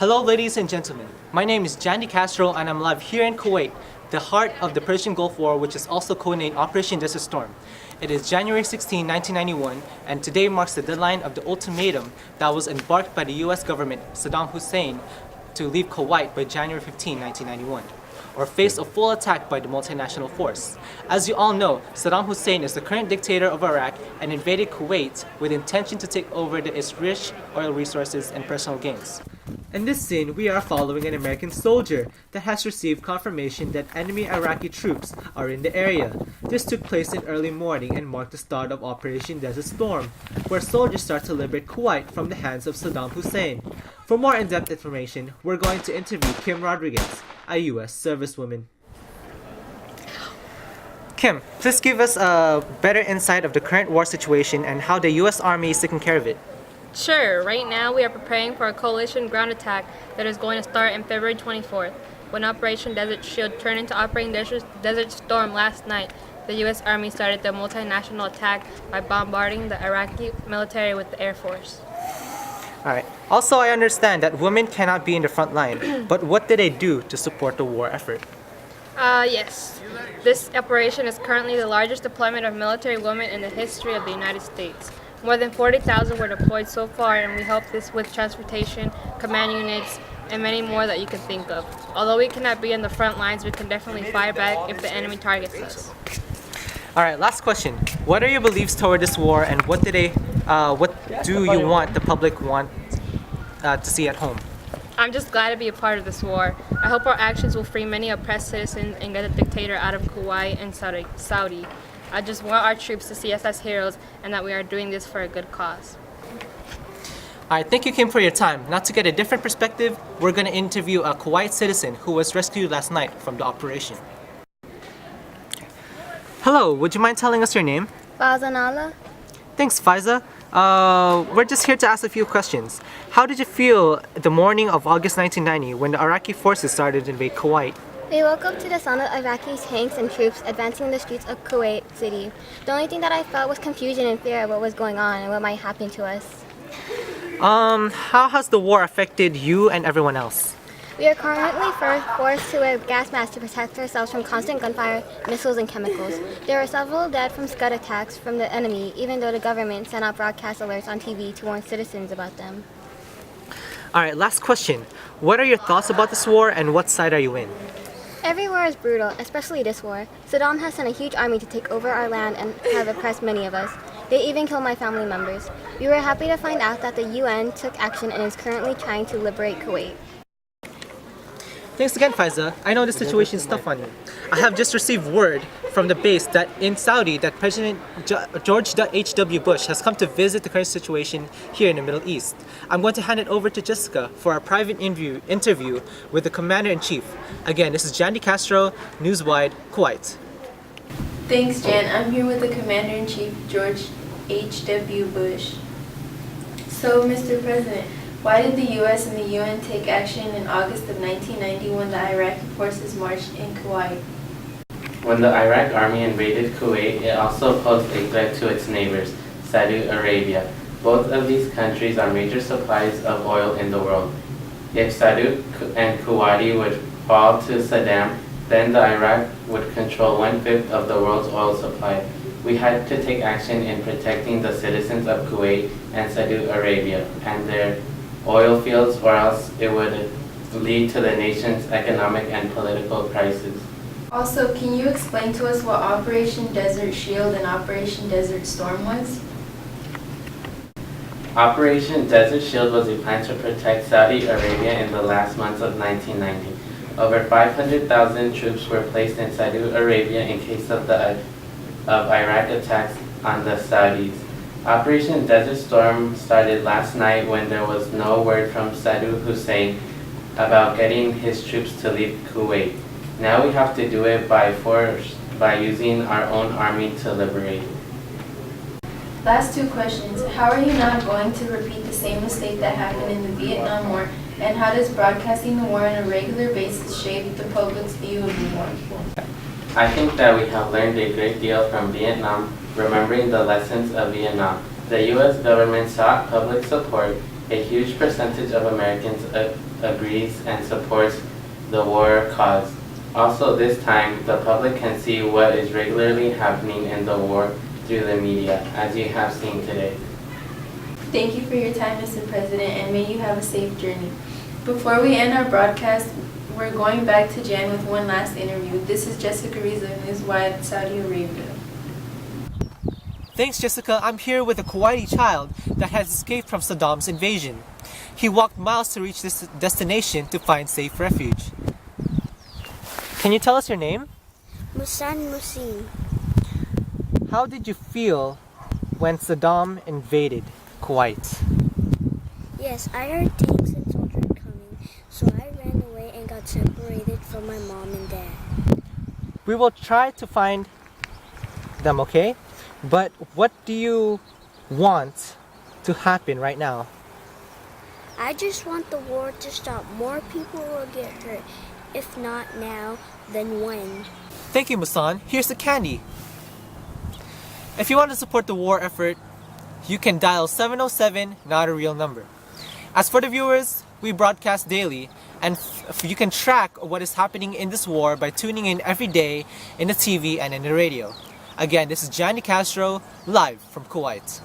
Hello, ladies and gentlemen. My name is Jandy Castro, and I'm live here in Kuwait, the heart of the Persian Gulf War, which is also codenamed Operation Desert Storm. It is January 16, 1991, and today marks the deadline of the ultimatum that was embarked by the US government, Saddam Hussein, to leave Kuwait by January 15, 1991, or face a full attack by the multinational force. As you all know, Saddam Hussein is the current dictator of Iraq and invaded Kuwait with intention to take over its rich oil resources and personal gains. In this scene, we are following an American soldier that has received confirmation that enemy Iraqi troops are in the area. This took place in early morning and marked the start of Operation Desert Storm, where soldiers start to liberate Kuwait from the hands of Saddam Hussein. For more in-depth information, we're going to interview Kim Rodriguez, a U.S. servicewoman. Kim, please give us a better insight of the current war situation and how the U.S. Army is taking care of it. Sure, right now we are preparing for a coalition ground attack that is going to start on February 24th. When Operation Desert Shield turned into Operation Desert Storm last night, the U.S. Army started the multinational attack by bombarding the Iraqi military with the Air Force. Alright. Also, I understand that women cannot be in the front line, but what did they do to support the war effort? Yes. This operation is currently the largest deployment of military women in the history of the United States. More than 40,000 were deployed so far, and we help this with transportation, command units, and many more that you can think of. Although we cannot be in the front lines, we can definitely fire back if the enemy targets us. Alright, last question. What are your beliefs toward this war, and what do you want the public to see at home? I'm just glad to be a part of this war. I hope our actions will free many oppressed citizens and get the dictator out of Kuwait and Saudi. I just want our troops to see us as heroes and that we are doing this for a good cause. Alright, thank you, Kim, for your time. Now, to get a different perspective, we're going to interview a Kuwait citizen who was rescued last night from the operation. Hello, would you mind telling us your name? Fazanala. Thanks, Faiza. We're just here to ask a few questions. How did you feel the morning of August 1990 when the Iraqi forces started to invade Kuwait? We woke up to the sound of Iraqi tanks and troops advancing the streets of Kuwait City. The only thing that I felt was confusion and fear of what was going on and what might happen to us. How has the war affected you and everyone else? We are currently forced to wear gas masks to protect ourselves from constant gunfire, missiles, and chemicals. There are several dead from Scud attacks from the enemy, even though the government sent out broadcast alerts on TV to warn citizens about them. Alright, last question. What are your thoughts about this war and what side are you in? Every war is brutal, especially this war. Saddam has sent a huge army to take over our land and have oppressed many of us. They even killed my family members. We were happy to find out that the UN took action and is currently trying to liberate Kuwait. Thanks again, Faiza. I know the situation is tough on you. I have just received word from the base that in Saudi that President George H.W. Bush has come to visit the current situation here in the Middle East. I'm going to hand it over to Jessica for a private interview with the Commander-in-Chief. Again, this is Jandy Castro, Newswide, Kuwait. Thanks, Jan. I'm here with the Commander-in-Chief, George H.W. Bush. So, Mr. President, why did the U.S. and the UN take action in August of 1990 when the Iraqi forces marched in Kuwait? When the Iraq army invaded Kuwait, it also posed a threat to its neighbors, Saudi Arabia. Both of these countries are major suppliers of oil in the world. If Saudi and Kuwait would fall to Saddam, then the Iraq would control 1/5 of the world's oil supply. We had to take action in protecting the citizens of Kuwait and Saudi Arabia and their oil fields, or else it would lead to the nation's economic and political crisis. Also, can you explain to us what Operation Desert Shield and Operation Desert Storm was? Operation Desert Shield was a plan to protect Saudi Arabia in the last months of 1990. Over 500,000 troops were placed in Saudi Arabia in case of Iraq attacks on the Saudis. Operation Desert Storm started last night when there was no word from Saddam Hussein about getting his troops to leave Kuwait. Now we have to do it by force, by using our own army to liberate. Last two questions. How are you not going to repeat the same mistake that happened in the Vietnam War? And how does broadcasting the war on a regular basis shape the public's view of the war? I think that we have learned a great deal from Vietnam, remembering the lessons of Vietnam. The U.S. government sought public support A huge percentage of Americans agrees and supports the war cause. Also, this time, the public can see what is regularly happening in the war through the media, as you have seen today. Thank you for your time, Mr. President, and may you have a safe journey. Before we end our broadcast, we're going back to Jan with one last interview. This is Jessica Riza, Newswide, Saudi Arabia. Thanks, Jessica. I'm here with a Kuwaiti child that has escaped from Saddam's invasion. He walked miles to reach this destination to find safe refuge. Can you tell us your name? Musan Musin. How did you feel when Saddam invaded Kuwait? Yes, I heard tanks and soldiers coming, so I ran away and got separated from my mom and dad. We will try to find them, okay? But what do you want to happen right now? I just want the war to stop. More people will get hurt. If not now, then when? Thank you, Musan. Here's the candy. If you want to support the war effort, you can dial 707, not a real number. As for the viewers, we broadcast daily, and you can track what is happening in this war by tuning in every day in the TV and in the radio. Again, this is Gianni Castro, live from Kuwait.